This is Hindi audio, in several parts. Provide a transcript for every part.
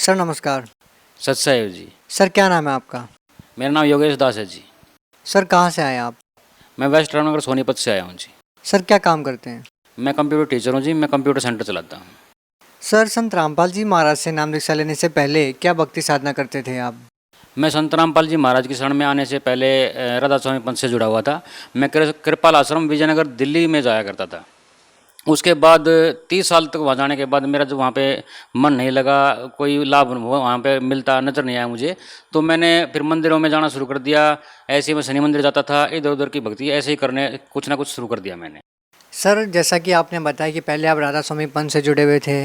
सर नमस्कार। सत्साई जी। सर क्या नाम है आपका? मेरा नाम योगेश दास है जी। सर कहाँ से आए आप? मैं वेस्ट रामनगर सोनीपत से आया हूँ जी। सर क्या काम करते हैं? मैं कंप्यूटर टीचर हूँ जी। मैं कंप्यूटर सेंटर चलाता हूँ। सर संत रामपाल जी महाराज से नाम दीक्षा लेने से पहले क्या भक्ति साधना करते थे आप? मैं संत रामपाल जी महाराज की शरण में आने से पहले राधा स्वामी पंथ से जुड़ा हुआ था। मैं कृपाल आश्रम विजयनगर दिल्ली में जाया करता था। उसके बाद 30 साल तक वहाँ जाने के बाद मेरा जो वहाँ पे मन नहीं लगा, कोई लाभ वहाँ पे मिलता नज़र नहीं आया मुझे, तो मैंने फिर मंदिरों में जाना शुरू कर दिया। ऐसे ही मैं शनि मंदिर जाता था, इधर उधर की भक्ति ऐसे ही करने कुछ ना कुछ शुरू कर दिया मैंने। सर जैसा कि आपने बताया कि पहले आप राधा स्वामी पंथ से जुड़े हुए थे,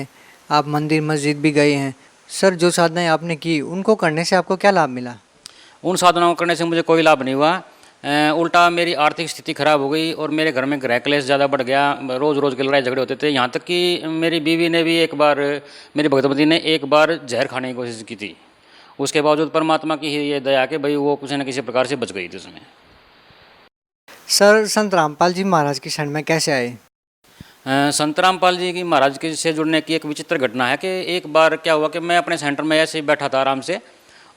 आप मंदिर मस्जिद भी गए हैं। सर जो साधनाएं आपने की उनको करने से आपको क्या लाभ मिला? उन साधनाओं करने से मुझे कोई लाभ नहीं हुआ। उल्टा मेरी आर्थिक स्थिति खराब हो गई और मेरे घर में गृह क्लेश ज़्यादा बढ़ गया। रोज़ रोज़ के लड़ाई झगड़े होते थे, यहाँ तक कि मेरी बीवी ने भी एक बार, मेरी भगवती ने एक बार जहर खाने की कोशिश की थी। उसके बावजूद परमात्मा की ही ये दया कि भाई वो किसी न किसी प्रकार से बच गई थी उसमें। सर संत रामपाल जी महाराज की शरण में कैसे आए? संत रामपाल जी की महाराज के से जुड़ने की एक विचित्र घटना है कि एक बार क्या हुआ कि मैं अपने सेंटर में ऐसे ही बैठा था आराम से,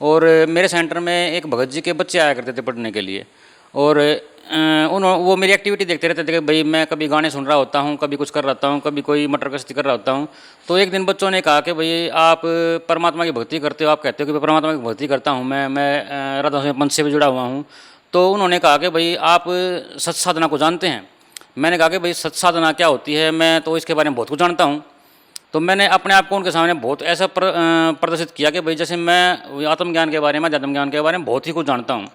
और मेरे सेंटर में एक भगत जी के बच्चे आया करते थे पढ़ने के लिए। और वो मेरी एक्टिविटी देखते रहते थे कि भाई मैं कभी गाने सुन रहा होता हूँ, कभी कुछ कर रहा हूँ, कभी कोई मटर गश्ती कर रहा होता हूँ। तो एक दिन बच्चों ने कहा कि भाई आप परमात्मा की भक्ति करते हो, आप कहते हो कि परमात्मा की भक्ति करता हूँ मैं राधा स्वामी पंथ से भी जुड़ा हुआ हूँ। तो उन्होंने कहा कि भाई आप सत साधना को जानते हैं? मैंने कहा कि भाई सत साधना क्या होती है, मैं तो इसके बारे में बहुत कुछ जानता हूँ। तो मैंने अपने आप को उनके सामने बहुत ऐसा प्रदर्शित किया कि भाई जैसे मैं आत्मज्ञान के बारे में, अध्यात्म ज्ञान के बारे में बहुत ही कुछ जानता हूँ।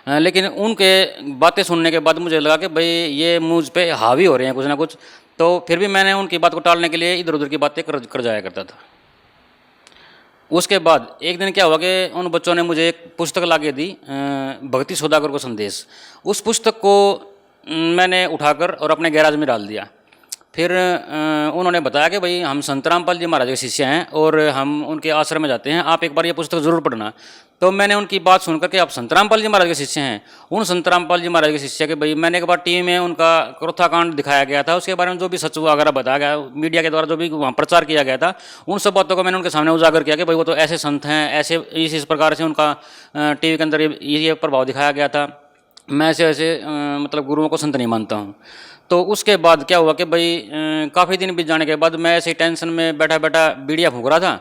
लेकिन उनके बातें सुनने के बाद मुझे लगा कि भाई ये मुझ पे हावी हो रहे हैं कुछ ना कुछ। तो फिर भी मैंने उनकी बात को टालने के लिए इधर उधर की बातें कर जाया करता था। उसके बाद एक दिन क्या हुआ कि उन बच्चों ने मुझे एक पुस्तक ला के दी, भक्ति सौदागर को संदेश। उस पुस्तक को मैंने उठाकर और अपने गैराज में डाल दिया। फिर उन्होंने बताया कि भाई हम संत रामपाल जी महाराज के शिष्य हैं और हम उनके आश्रम में जाते हैं, आप एक बार ये पुस्तक ज़रूर पढ़ना। तो मैंने उनकी बात सुनकर के आप संत रामपाल जी महाराज के शिष्य हैं, उन संत रामपाल जी महाराज के शिष्य के भाई मैंने एक बार टीवी में उनका क्रोथाकांड दिखाया गया था, उसके बारे में जो भी सच वगैरह बताया गया मीडिया के द्वारा, जो भी वहाँ प्रचार किया गया था, उन सब बातों को मैंने उनके सामने उजागर किया कि भाई वो तो ऐसे संत हैं, ऐसे इस प्रकार से उनका टीवी के अंदर ये प्रभाव दिखाया गया था। मैं ऐसे ऐसे मतलब गुरुओं को संत नहीं मानता हूँ। तो उसके बाद क्या हुआ कि भाई काफ़ी दिन बीत जाने के बाद मैं ऐसे टेंशन में बैठा बैठा बीड़ियाँ फूंक रहा था,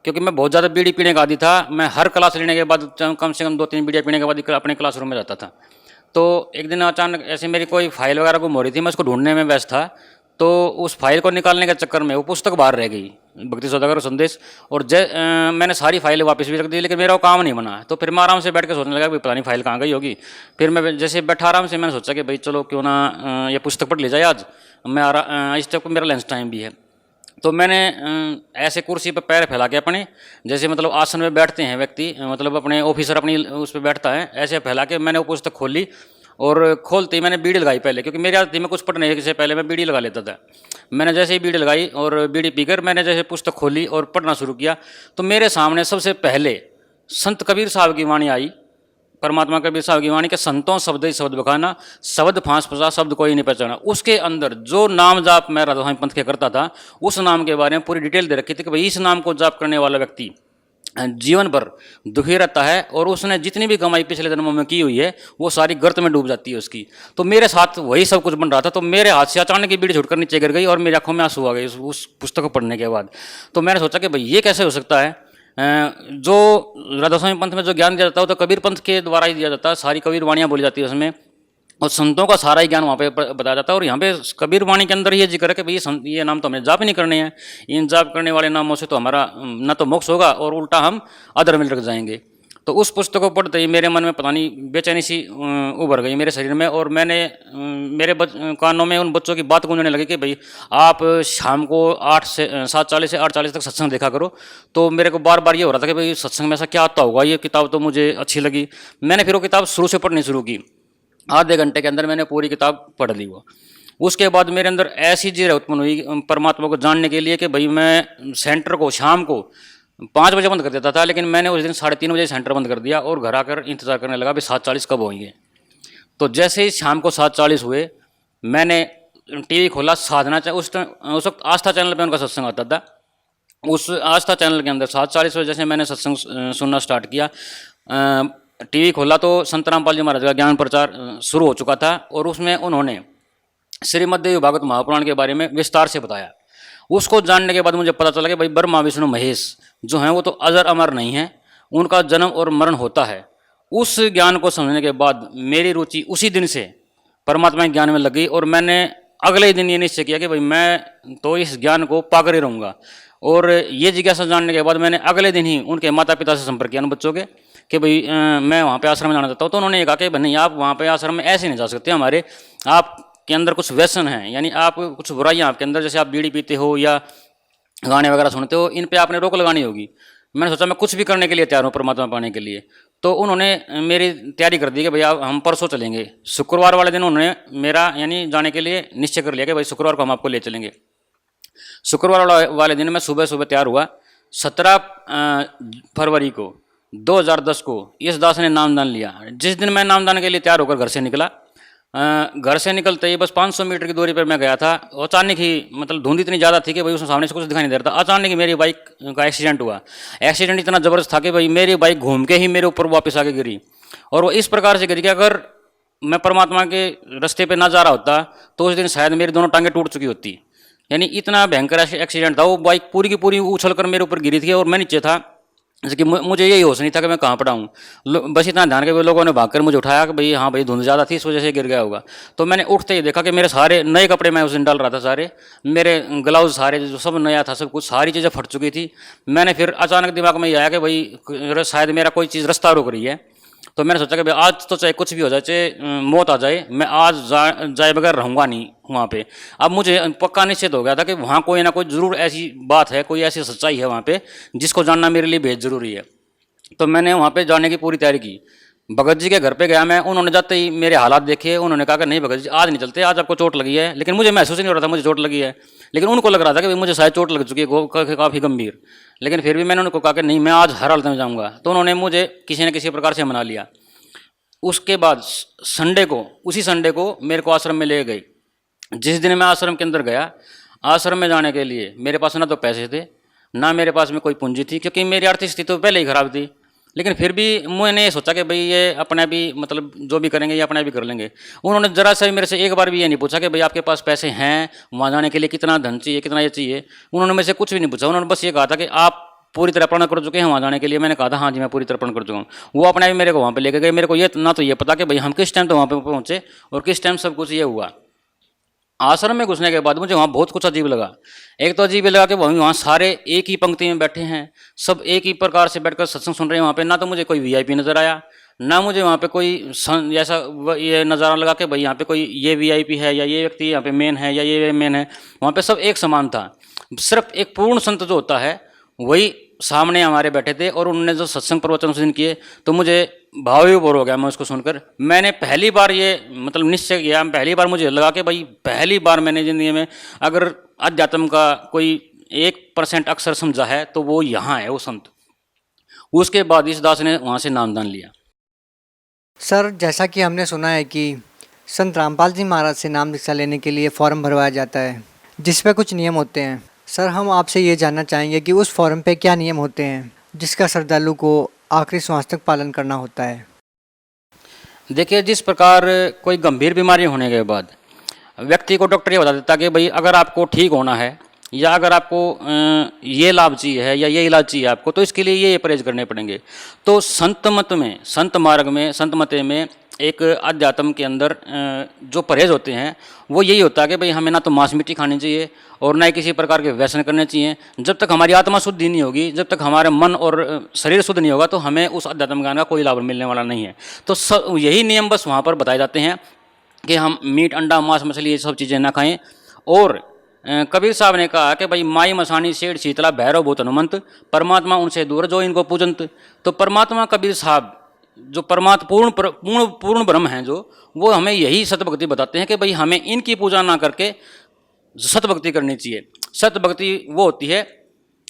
क्योंकि मैं बहुत ज़्यादा बीड़ी पीने का आदी था। मैं हर क्लास लेने के बाद कम से कम 2-3 बीड़ियाँ पीने के बाद अपने क्लासरूम में जाता था। तो एक दिन अचानक ऐसे मेरी कोई फाइल वगैरह गुम हो रही थी, मैं उसको ढूंढने में व्यस्त था। तो उस फाइल को निकालने के चक्कर में वो पुस्तक बाहर रह गई, भक्ति सौदागर संदेश। और मैंने सारी फाइलें वापस भी रख दी, लेकिन मेरा वो काम नहीं बना। तो फिर मैं आराम से बैठ के सोचने लगा कि पता नहीं फाइल कहाँ गई होगी। फिर मैं जैसे बैठा आराम से, मैंने सोचा कि भाई चलो क्यों ना ये पुस्तक पढ़ ली जाए आज। इस तक मेरा लंच टाइम भी है। तो मैंने ऐसे कुर्सी पर पैर फैला के अपने, जैसे मतलब आसन में बैठते हैं व्यक्ति, मतलब अपने ऑफिसर अपनी उस पर बैठता है, ऐसे फैला के मैंने वो पुस्तक खोली। और खोलते ही मैंने बीड़ी लगाई पहले, क्योंकि मेरी आदत थी मैं कुछ पढ़ने से पहले मैं बीड़ी लगा लेता था। मैंने जैसे ही बीड़ी लगाई और बीड़ी पीकर मैंने जैसे पुस्तक खोली और पढ़ना शुरू किया, तो मेरे सामने सबसे पहले संत कबीर साहब की वाणी आई। परमात्मा कबीर साहब की वाणी के संतों शब्द ही शब्द बखाना, शब्द फांस फंसा शब्द कोई नहीं पहचाना। उसके अंदर जो नाम जाप मैं राधा स्वामी पंथ के करता था, उस नाम के बारे में पूरी डिटेल दे रखी थी कि भाई इस नाम को जाप करने वाला व्यक्ति जीवन भर दुखी रहता है और उसने जितनी भी कमाई पिछले जन्मों में की हुई है वो सारी गर्त में डूब जाती है उसकी। तो मेरे साथ वही सब कुछ बन रहा था। तो मेरे हाथ से अचानक की बीड़ी छूटकर नीचे गिर गई और मेरी आंखों में आंसू आ गए उस पुस्तक को पढ़ने के बाद। तो मैंने सोचा कि भाई ये कैसे हो सकता है। जो राधा स्वामी पंथ में जो ज्ञान दिया जाता है वो तो कबीर पंथ के द्वारा ही दिया जाता है, सारी कबीर वाणियाँ बोली जाती है उसमें, और संतों का सारा ही ज्ञान वहाँ पे बताया जाता है। और यहाँ पे कबीर वाणी के अंदर ये जिक्र है कि भाई ये नाम तो हमें जाप ही नहीं करने हैं, इन जाप करने वाले नामों से तो हमारा न तो मोक्ष होगा और उल्टा हम अधर में लग जाएंगे। तो उस पुस्तक को पढ़ते ही मेरे मन में पता नहीं बेचैनी सी उभर गई मेरे शरीर में, और मैंने मेरे कानों में उन बच्चों की बात गूंजने लगी कि भाई आप शाम को 7:40 से 8:40 तक सत्संग देखा करो। तो मेरे को बार बार ये हो रहा था कि भाई सत्संग में ऐसा क्या आता होगा। ये किताब तो मुझे अच्छी लगी, मैंने फिर वो किताब शुरू से पढ़नी शुरू की। आधे घंटे के अंदर मैंने पूरी किताब पढ़ ली वो। उसके बाद मेरे अंदर ऐसी जिद उत्पन्न हुई परमात्मा को जानने के लिए कि भाई मैं सेंटर को शाम को 5 बजे बंद कर देता था, लेकिन मैंने उस दिन 3:30 बजे सेंटर बंद कर दिया और घर आकर इंतजार करने लगा भाई 7:40 कब होंगे। तो जैसे ही शाम को 7:40 हुए मैंने टीवी खोला, साधना उस वक्त आस्था चैनल पर उनका सत्संग आता था। उस आस्था चैनल के अंदर 7:40 बजे जैसे मैंने सत्संग सुनना स्टार्ट किया, टीवी खोला तो संत रामपाल जी महाराज का ज्ञान प्रचार शुरू हो चुका था और उसमें उन्होंने श्रीमद् देवी भागवत महापुराण के बारे में विस्तार से बताया। उसको जानने के बाद मुझे पता चला कि भाई ब्रह्मा विष्णु महेश जो हैं वो तो अजर अमर नहीं हैं, उनका जन्म और मरण होता है। उस ज्ञान को समझने के बाद मेरी रुचि उसी दिन से परमात्मा के ज्ञान में लग गई और मैंने अगले ही दिन ये निश्चय किया कि भाई मैं तो इस ज्ञान को पाकर ही रहूँगा। और ये जिज्ञासा जानने के बाद मैंने अगले दिन ही उनके माता पिता से संपर्क किया, बच्चों के, कि भाई मैं वहाँ पे आश्रम में जाना चाहता हूँ। तो उन्होंने कहा कि भाई नहीं, आप वहाँ पे आश्रम में ऐसे नहीं जा सकते, हमारे आपके अंदर कुछ व्यसन हैं, यानी आप कुछ बुराइयाँ आपके अंदर, जैसे आप बीड़ी पीते हो या गाने वगैरह सुनते हो, इन पे आपने रोक लगानी होगी। मैंने सोचा मैं कुछ भी करने के लिए तैयार हूँ परमात्मा पाने के लिए। तो उन्होंने मेरी तैयारी कर दी कि भैया हम परसों चलेंगे। शुक्रवार वाले दिन उन्होंने मेरा यानी जाने के लिए निश्चय कर लिया कि भाई शुक्रवार को हम आपको ले चलेंगे। शुक्रवार वाले दिन मैं सुबह सुबह तैयार हुआ। 17 फरवरी को 2010 को इस दास ने नामदान लिया। जिस दिन मैं नामदान के लिए तैयार होकर घर से निकला, घर से निकलते ही बस 500 मीटर की दूरी पर मैं गया था। अचानक ही मतलब धुंध इतनी ज़्यादा थी कि भाई उसमें सामने से कुछ दिखाई नहीं दे रहा था। अचानक ही मेरी बाइक का एक्सीडेंट हुआ। एक्सीडेंट इतना ज़बरदस्त था कि भाई मेरी बाइक घूम के ही मेरे ऊपर वापस आके गिरी, और वो इस प्रकार से गिरी कि अगर मैं परमात्मा के रास्ते पे ना जा रहा होता तो उस दिन शायद मेरी दोनों टांगें टूट चुकी होती। यानी इतना भयंकर एक्सीडेंट था। वो बाइक पूरी की पूरी उछल कर मेरे ऊपर गिरी थी और मैं नीचे था, जैसे कि मुझे यही होश नहीं था कि मैं कहाँ पड़ा हूँ। बस इतना ध्यान के लोगों ने भागकर मुझे उठाया कि भाई हाँ भाई धुंध ज़्यादा थी, इस वजह से गिर गया होगा। तो मैंने उठते ही देखा कि मेरे सारे नए कपड़े मैं उस दिन डाल रहा था, सारे मेरे ग्लव्स सारे जो सब नया था, सब कुछ सारी चीज़ें फट चुकी थी। मैंने फिर अचानक दिमाग में ये आया कि भाई शायद मेरा कोई चीज़ रास्ता रोक रही है। तो मैंने सोचा कि भाई आज तो चाहे कुछ भी हो जाए, चाहे मौत आ जाए, मैं आज जाए बगैर रहूँगा नहीं वहाँ पे। अब मुझे पक्का निश्चित हो गया था कि वहाँ कोई ना कोई ज़रूर ऐसी बात है, कोई ऐसी सच्चाई है वहाँ पे जिसको जानना मेरे लिए बेहद ज़रूरी है। तो मैंने वहाँ पे जाने की पूरी तैयारी की। भगत जी के घर पे गया मैं। उन्होंने जाते ही मेरे हालात देखे, उन्होंने कहा कि नहीं भगत जी आज नहीं चलते, आज आपको चोट लगी है। लेकिन मुझे महसूस ही नहीं हो रहा था मुझे चोट लगी है, लेकिन उनको लग रहा था कि भाई मुझे शायद चोट लग चुकी है काफ़ी गंभीर। लेकिन फिर भी मैंने उनको कहा कि नहीं, मैं आज हर हालत में जाऊँगा। तो उन्होंने मुझे किसी न किसी प्रकार से मना लिया। उसके बाद संडे को, उसी संडे को मेरे को आश्रम में ले गई। जिस दिन मैं आश्रम के अंदर गया, आश्रम में जाने के लिए मेरे पास ना तो पैसे थे, ना मेरे पास में कोई पूंजी थी, क्योंकि मेरी आर्थिक स्थिति तो पहले ही खराब थी। लेकिन फिर भी मैंने ये सोचा कि भाई ये अपना भी मतलब जो भी करेंगे ये अपना भी कर लेंगे। उन्होंने ज़रा सा भी मेरे से एक बार भी ये नहीं पूछा कि भाई आपके पास पैसे हैं, वहाँ जाने के लिए कितना धन चाहिए, कितना ये चाहिए। उन्होंने मेरे से कुछ भी नहीं पूछा। उन्होंने बस ये कहा था कि आप पूरी तरह प्रण कर चुके हैं वहाँ जाने के लिए। मैंने कहा था हाँ जी मैं पूरी तरह प्रण कर चुका हूँ। वो अपने भी मेरे को वहाँ पे लेके गए। मेरे को ये ना तो ये पता कि भाई हम किस टाइम तो वहाँ पे पहुँचे और किस टाइम सब कुछ ये हुआ। आश्रम में घुसने के बाद मुझे वहाँ बहुत कुछ अजीब लगा। एक तो अजीब लगा कि वहाँ सारे एक ही पंक्ति में बैठे हैं, सब एक ही प्रकार से बैठकर सत्संग सुन रहे हैं। वहाँ पे ना तो मुझे कोई वीआईपी नज़र आया, ना मुझे वहाँ पे कोई ऐसा ये नज़ारा लगा कि भाई यहाँ पे कोई ये वीआईपी है या ये व्यक्ति यहाँ पे मेन है या ये मेन है। वहाँ पे सब एक समान था। सिर्फ एक पूर्ण संत जो होता है वही सामने हमारे बैठे थे। और उन्होंने जो सत्संग प्रवचन उस दिन किए तो मुझे भाव विभोर हो गया मैं उसको सुनकर। मैंने पहली बार ये मतलब निश्चय किया, पहली बार मुझे लगा कि भाई पहली बार मैंने ज़िंदगी में अगर अध्यात्म का कोई 1% अक्षर समझा है तो वो यहाँ है, वो संत। उसके बाद इस दास ने वहाँ से नामदान लिया। सर जैसा कि हमने सुना है कि संत रामपाल जी महाराज से नाम दीक्षा लेने के लिए फॉर्म भरवाया जाता है जिस पे कुछ नियम होते हैं। सर हम आपसे ये जानना चाहेंगे कि उस फॉर्म पे क्या नियम होते हैं जिसका श्रद्धालु को आखिरी श्वास तक पालन करना होता है। देखिए, जिस प्रकार कोई गंभीर बीमारी होने के बाद व्यक्ति को डॉक्टर ये बता देता कि भाई अगर आपको ठीक होना है या अगर आपको ये लाभ चाहिए है या ये इलाज चाहिए आपको, तो इसके लिए ये परहेज करने पड़ेंगे। तो संत मत में, संत मार्ग में, संत मते में एक अध्यात्म के अंदर जो परहेज होते हैं वो यही होता है कि भाई हमें ना तो मांस मिट्टी खानी चाहिए और ना ही किसी प्रकार के व्यसन करने चाहिए। जब तक हमारी आत्मा शुद्ध ही नहीं होगी, जब तक हमारा मन और शरीर शुद्ध नहीं होगा, तो हमें उस अध्यात्म ज्ञान का कोई लाभ मिलने वाला नहीं है। तो यही नियम बस वहाँ पर बताए जाते हैं कि हम मीट, अंडा, मांस, मछली ये सब चीज़ें ना खाएँ। और कबीर साहब ने कहा कि भाई माई मसानी सेठ शीतला भैरव भूत हनुमंत, परमात्मा उनसे दूर जो इनको पूजंत। तो परमात्मा कबीर साहब जो परमात्मा पूर्ण ब्रह्म हैं, जो वो हमें यही सतभक्ति बताते हैं कि भाई हमें इनकी पूजा ना करके सतभक्ति करनी चाहिए। सतभक्ति वो होती है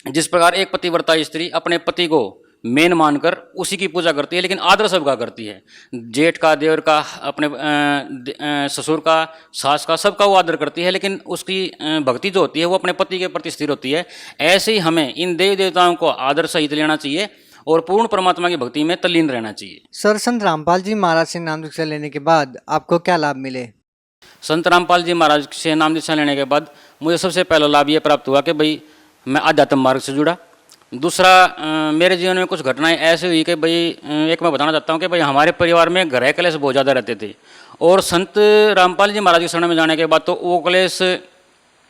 जिस प्रकार एक पतिव्रता स्त्री अपने पति को मेन मानकर उसी की पूजा करती है, लेकिन आदर सबका करती है। जेठ का, देवर का, अपने ससुर का, सास का, सबका वो आदर करती है, लेकिन उसकी भक्ति जो होती है वो अपने पति के प्रति स्थिर होती है। ऐसे ही हमें इन देवी देवताओं को आदर सहित लेना चाहिए और पूर्ण परमात्मा की भक्ति में तल्लीन रहना चाहिए। सर, संत रामपाल जी महाराज से नाम दीक्षा लेने के बाद आपको क्या लाभ मिले? संत रामपाल जी महाराज से नाम दीक्षा लेने के बाद मुझे सबसे पहला लाभ ये प्राप्त हुआ कि भाई मैं आध्यात्म मार्ग से जुड़ा। दूसरा, मेरे जीवन में कुछ घटनाएं ऐसी हुई कि भाई एक मैं बताना चाहता हूँ कि भाई हमारे परिवार में ग्रह कलेश बहुत ज़्यादा रहते थे, और संत रामपाल जी महाराज के शरण में जाने के बाद तो वो कलेश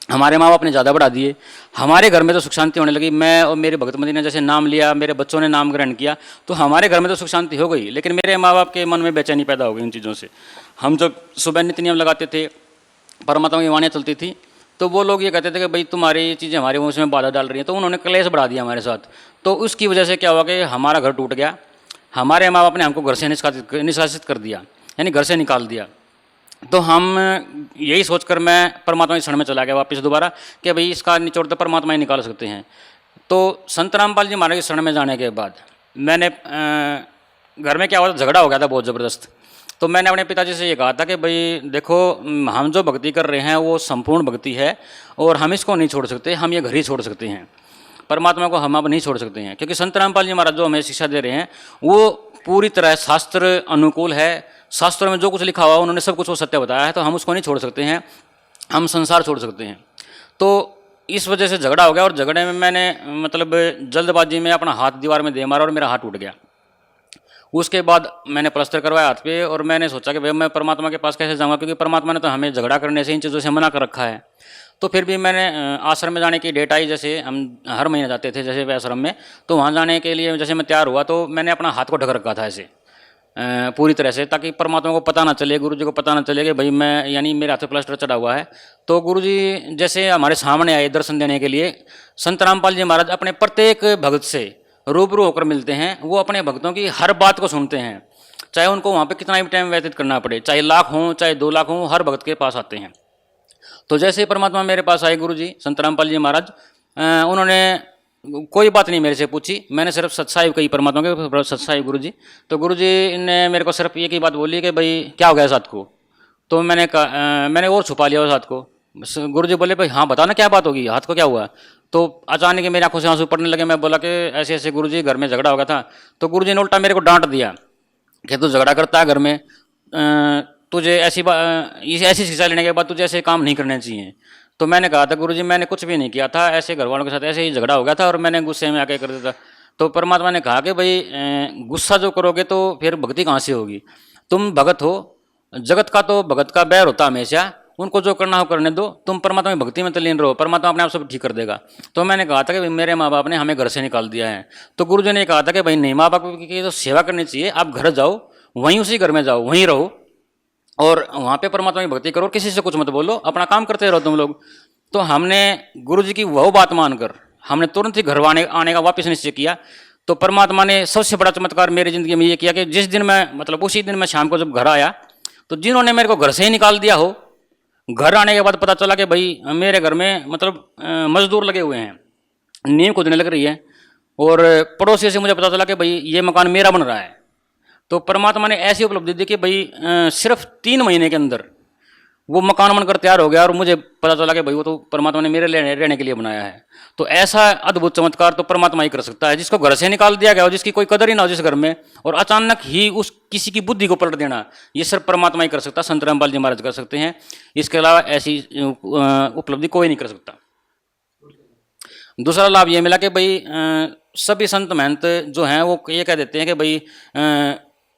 हमारे माँ बाप ने ज़्यादा बढ़ा दिए। हमारे घर में तो सुख शांति होने लगी। मैं और मेरी भगतमती ने जैसे नाम लिया, मेरे बच्चों ने नाम ग्रहण किया, तो हमारे घर में तो सुख शांति हो गई, लेकिन मेरे माँ बाप के मन में बेचैनी पैदा हो गई इन चीज़ों से। हम जब सुबह नित्य नियम लगाते थे, परमात्मा की वाणियाँ चलती थी, तो वो लोग ये कहते थे कि भाई तुम्हारी चीज़ें हमारे वंश में बाधा डाल रही हैं, तो उन्होंने क्लेश बढ़ा दिया हमारे साथ। तो उसकी वजह से क्या हुआ कि हमारा घर टूट गया। हमारे माँ बाप ने हमको घर से निष्कासित कर दिया, यानी घर से निकाल दिया। तो हम यही सोचकर मैं परमात्मा की शरण में चला गया वापस दोबारा कि भाई इसका निचोड़ तो परमात्मा ही निकाल सकते हैं। तो संत रामपाल जी महाराज की शरण में जाने के बाद मैंने घर में क्या हुआ था, झगड़ा हो गया था बहुत ज़बरदस्त। तो मैंने अपने पिताजी से ये कहा था कि भाई देखो, हम जो भक्ति कर रहे हैं वो संपूर्ण भक्ति है और हम इसको नहीं छोड़ सकते, हम ये घर ही छोड़ सकते हैं, परमात्मा को हम अब नहीं छोड़ सकते हैं। क्योंकि संत रामपाल जी महाराज जो हमें शिक्षा दे रहे हैं वो पूरी तरह शास्त्र अनुकूल है। शास्त्रों में जो कुछ लिखा हुआ उन्होंने सब कुछ वो सत्य बताया है, तो हम उसको नहीं छोड़ सकते हैं, हम संसार छोड़ सकते हैं। तो इस वजह से झगड़ा हो गया, और झगड़े में मैंने मतलब जल्दबाजी में अपना हाथ दीवार में दे मारा और मेरा हाथ टूट गया। उसके बाद मैंने प्लास्टर करवाया हाथ पे, और मैंने सोचा कि भाई मैं परमात्मा के पास कैसे जाऊंगा, क्योंकि परमात्मा ने तो हमें झगड़ा करने से, इन चीज़ों से मना कर रखा है। तो फिर भी मैंने आश्रम में जाने की डेट आई, जैसे हम हर महीने जाते थे जैसे आश्रम में, तो वहाँ जाने के लिए जैसे मैं तैयार हुआ तो मैंने अपना हाथ को ढक रखा था ऐसे पूरी तरह से, ताकि परमात्मा को पता ना चले, गुरुजी को पता ना चले कि भाई मैं, यानी मेरे हाथ पे प्लास्टर चढ़ा हुआ है। तो गुरुजी जैसे हमारे सामने आए दर्शन देने के लिए, संत रामपाल जी महाराज अपने प्रत्येक भक्त से रूबरू होकर मिलते हैं। वो अपने भक्तों की हर बात को सुनते हैं, चाहे उनको वहाँ पे कितना भी टाइम व्यतीत करना पड़े, चाहे लाख हों चाहे 2 लाख हों, हर भक्त के पास आते हैं। तो जैसे ही परमात्मा मेरे पास आए गुरुजी संत रामपाल जी महाराज, उन्होंने कोई बात नहीं मेरे से पूछी, मैंने सिर्फ सत्साहिब कही परमात्मा के, सत्साहिब गुरुजी। तो गुरुजी ने मेरे को सिर्फ एक ही बात बोली कि भाई क्या हो गया साथ को। तो मैंने कहा, मैंने और छुपा लिया उस हाथ को। गुरुजी बोले भाई हाँ बताओ ना क्या बात होगी, हाथ को क्या हुआ। तो अचानक मेरी आंखों से आंसू पड़ने लगे। मैं बोला कि ऐसे ऐसे गुरुजी घर में झगड़ा हो गया था। तो गुरुजी ने उल्टा मेरे को डांट दिया कि तू झगड़ा करता है घर में, तुझे ऐसी शिक्षा लेने के बाद तुझे ऐसे काम नहीं करने चाहिए। तो मैंने कहा था गुरुजी मैंने कुछ भी नहीं किया था, ऐसे घर वालों के साथ ऐसे ही झगड़ा हो गया था और मैंने गुस्से में आके कर दिया था। तो परमात्मा ने कहा कि भाई गुस्सा जो करोगे तो फिर भक्ति कहाँ से होगी। तुम भगत हो, जगत का तो भगत का बैर होता हमेशा, उनको जो करना हो करने दो, तुम परमात्मा की भक्ति में तल्लीन रहो, परमात्मा अपने आप सब ठीक कर देगा। तो मैंने कहा था कि मेरे माँ बाप ने हमें घर से निकाल दिया है। तो गुरुजी ने कहा था कि भाई नहीं, माँ बाप की तो सेवा करनी चाहिए, आप घर जाओ, वहीं उसी घर में जाओ, वहीं रहो और वहाँ पे परमात्मा की भक्ति करो, किसी से कुछ मत बोलो, अपना काम करते रहो तुम लोग। तो हमने गुरुजी की वह बात मानकर हमने तुरंत ही घर आने का वापस निश्चय किया। तो परमात्मा ने सबसे बड़ा चमत्कार मेरी ज़िंदगी में ये किया कि जिस दिन मैं, मतलब उसी दिन मैं शाम को जब घर आया, तो जिन्होंने मेरे को घर से ही निकाल दिया हो, घर आने के बाद पता चला कि भाई मेरे घर में मतलब मजदूर लगे हुए हैं, नींव खोदने लग रही है, और पड़ोसी से मुझे पता चला कि भाई ये मकान मेरा बन रहा है। तो परमात्मा ने ऐसी उपलब्धि दी कि भाई सिर्फ 3 महीने के अंदर वो मकान बनकर तैयार हो गया, और मुझे पता चला कि भाई वो तो परमात्मा ने मेरे रहने के लिए बनाया है। तो ऐसा अद्भुत चमत्कार तो परमात्मा ही कर सकता है, जिसको घर से निकाल दिया गया हो, जिसकी कोई कदर ही ना हो जिस घर में, और अचानक ही उस किसी की बुद्धि को पलट देना, ये सिर्फ परमात्मा ही कर सकता है, संत रामपाल जी महाराज कर सकते हैं। इसके अलावा ऐसी उपलब्धि कोई नहीं कर सकता। दूसरा लाभ ये मिला कि भाई सभी संत महंत जो हैं वो ये कह देते हैं कि भाई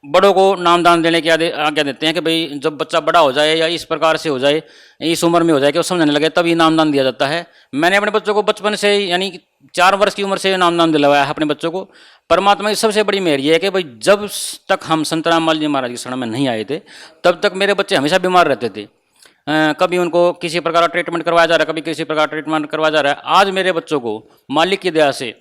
बड़ों को नामदान देने की आज्ञा देते हैं कि भाई जब बच्चा बड़ा हो जाए या इस प्रकार से हो जाए, इस उम्र में हो जाए कि वो समझने लगे, तभी नामदान दिया जाता है। मैंने अपने बच्चों को बचपन से, यानी 4 वर्ष की उम्र से नामदान दिलवाया है अपने बच्चों को। परमात्मा की सबसे बड़ी मेहर ये है कि भाई जब तक हम संत रामपाल जी महाराज की शरण में नहीं आए थे, तब तक मेरे बच्चे हमेशा बीमार रहते थे। कभी उनको किसी प्रकार का ट्रीटमेंट करवाया जा रहा है, कभी किसी प्रकार ट्रीटमेंट करवाया जा रहा है। आज मेरे बच्चों को मालिक की दया से,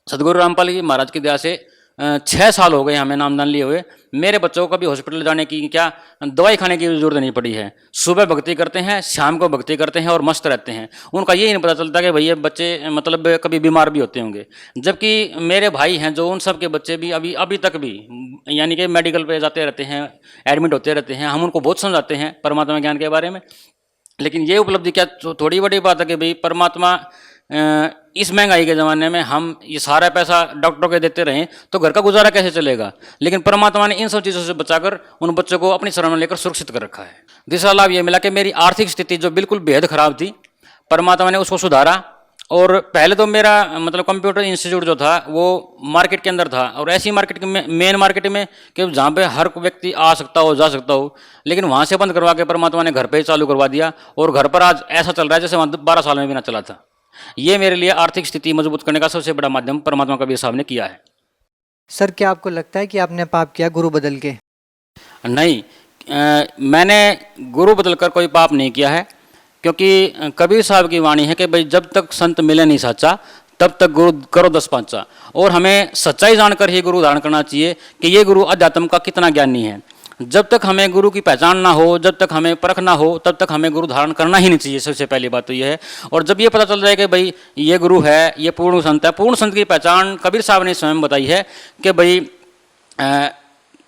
सदगुरु रामपाल जी महाराज की दया से 6 साल हो गए हमें नामदान लिए हुए। मेरे बच्चों को कभी हॉस्पिटल जाने की क्या दवाई खाने की जरूरत नहीं पड़ी है। सुबह भक्ति करते हैं, शाम को भक्ति करते हैं और मस्त रहते हैं। उनका यही नहीं पता चलता कि भैया बच्चे मतलब कभी बीमार भी होते होंगे। जबकि मेरे भाई हैं जो, उन सब के बच्चे भी अभी तक भी यानी कि मेडिकल पे जाते रहते हैं, एडमिट होते रहते हैं। हम उनको बहुत समझाते हैं परमात्मा ज्ञान के बारे में। लेकिन ये उपलब्धि क्या थोड़ी बड़ी बात है कि भाई परमात्मा इस महंगाई के ज़माने में हम ये सारा पैसा डॉक्टरों के देते रहें तो घर का गुजारा कैसे चलेगा। लेकिन परमात्मा ने इन सब चीज़ों से बचाकर उन बच्चों को अपनी शरण में लेकर सुरक्षित कर रखा है। दूसरा लाभ ये मिला कि मेरी आर्थिक स्थिति जो बिल्कुल बेहद खराब थी, परमात्मा ने उसको सुधारा। और पहले तो मेरा मतलब कंप्यूटर इंस्टीट्यूट जो था वो मार्केट के अंदर था, और ऐसी मार्केट में, मेन मार्केट में कि जहाँ पे हर व्यक्ति आ सकता हो, जा सकता हो। लेकिन वहाँ से बंद करवा के परमात्मा ने घर पे ही चालू करवा दिया, और घर पर आज ऐसा चल रहा है जैसे वहाँ 12 साल में भी ना चला था। ये मेरे लिए आर्थिक स्थिति मजबूत करने का सबसे बड़ा माध्यम परमात्मा कबीर साहब ने किया है। सर क्या आपको लगता है कि आपने पाप किया गुरु बदल के? नहीं, मैंने गुरु बदलकर कोई पाप नहीं किया है, क्योंकि कबीर साहब की वाणी है कि भाई जब तक संत मिले नहीं सच्चा तब तक गुरु करो 10 पांचा। और हमें सच्चाई जानकर ही गुरु धारण करना चाहिए कि ये गुरु अध्यात्म का कितना ज्ञानी है। जब तक हमें गुरु की पहचान ना हो, जब तक हमें परख ना हो, तब तक हमें गुरु धारण करना ही नहीं चाहिए। सबसे पहली बात तो ये है। और जब ये पता चल जाए कि भाई ये गुरु है, ये पूर्ण संत है, पूर्ण संत की पहचान कबीर साहब ने स्वयं बताई है कि भाई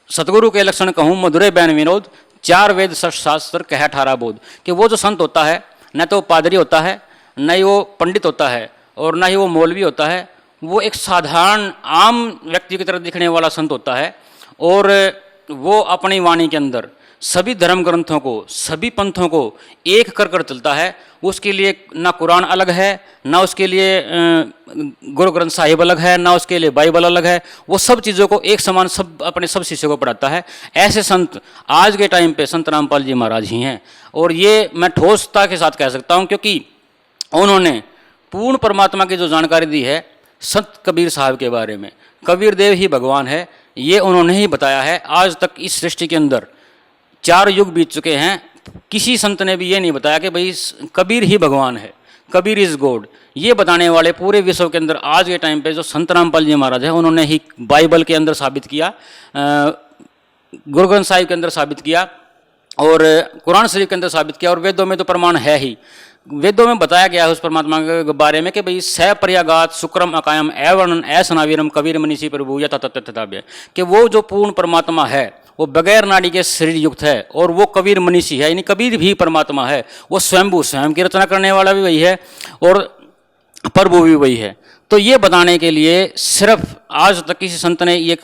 सतगुरु के लक्षण कहूँ मधुरे बैन विनोद, 4 वेद शास्त्र कह 18 बोध। कि वो जो संत होता है न तो पादरी होता है, न ही वो पंडित होता है, और न ही वो मौलवी होता है। वो एक साधारण आम व्यक्ति की तरह दिखने वाला संत होता है। और वो अपनी वाणी के अंदर सभी धर्म ग्रंथों को, सभी पंथों को एक कर कर चलता है। उसके लिए ना कुरान अलग है, ना उसके लिए गुरु ग्रंथ साहिब अलग है, ना उसके लिए बाइबल अलग है। वो सब चीज़ों को एक समान सब अपने सब शिष्यों को पढ़ाता है। ऐसे संत आज के टाइम पे संत रामपाल जी महाराज ही हैं। और ये मैं ठोसता के साथ कह सकता हूँ, क्योंकि उन्होंने पूर्ण परमात्मा की जो जानकारी दी है संत कबीर साहब के बारे में, कबीर देव ही भगवान है, ये उन्होंने ही बताया है। आज तक इस सृष्टि के अंदर 4 युग बीत चुके हैं, किसी संत ने भी ये नहीं बताया कि भाई कबीर ही भगवान है, कबीर इज गॉड। ये बताने वाले पूरे विश्व के अंदर आज के टाइम पे जो संत रामपाल जी महाराज है, उन्होंने ही बाइबल के अंदर साबित किया, गुरु ग्रंथ साहिब के अंदर साबित किया, और कुरान शरीफ के अंदर साबित किया, और वेदों में तो प्रमाण है ही। वेदों में बताया गया है उस परमात्मा के बारे में कि भाई स पर्यागात शुक्रम अकायम एवर्णन ऐसनावीरम कबीर मनीषी प्रभु यथा तथ्य, कि वो जो पूर्ण परमात्मा है वो बगैर नाड़ी के शरीर युक्त है, और वो कबीर मनीषी है, यानी कबीर भी परमात्मा है। वो स्वयंभू, स्वयं की रचना करने वाला भी वही है और प्रभु भी वही है। तो ये बताने के लिए सिर्फ आज तक किसी संत ने ये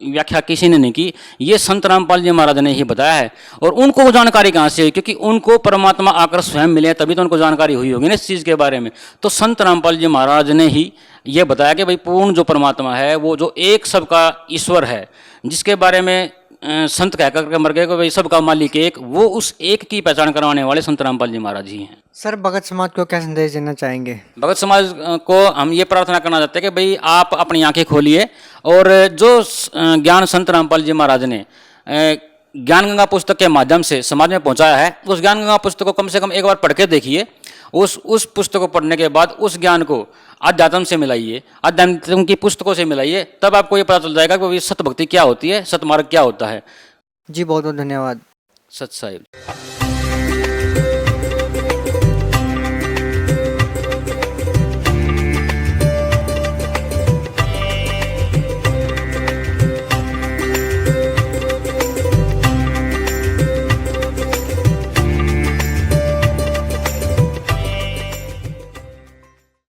व्याख्या किसी ने नहीं की, ये संत रामपाल जी महाराज ने ही बताया है। और उनको वो जानकारी कहाँ से हुई? क्योंकि उनको परमात्मा आकर स्वयं मिले, तभी तो उनको जानकारी हुई होगी ना इस चीज़ के बारे में। तो संत रामपाल जी महाराज ने ही ये बताया कि भाई पूर्ण जो परमात्मा है, वो जो एक सबका ईश्वर है, जिसके बारे में संत कह करके मर गए कि भाई सबका मालिक एक, वो उस एक की पहचान करवाने वाले संत रामपाल जी महाराज ही हैं। सर भगत समाज को क्या संदेश देना चाहेंगे? भगत समाज को हम ये प्रार्थना करना चाहते हैं कि भाई आप अपनी आंखें खोलिए, और जो ज्ञान संत रामपाल जी महाराज ने ज्ञान गंगा पुस्तक के माध्यम से समाज में पहुंचाया है, उस ज्ञान गंगा पुस्तक को कम से कम एक बार पढ़ के देखिए। उस पुस्तक को पढ़ने के बाद उस ज्ञान को अध्यात्म से मिलाइए, अध्यात्म की पुस्तकों से मिलाइए, तब आपको ये पता चल जाएगा कि सत भक्ति क्या होती है, सतमार्ग क्या होता है। जी बहुत बहुत धन्यवाद। सत साहिब।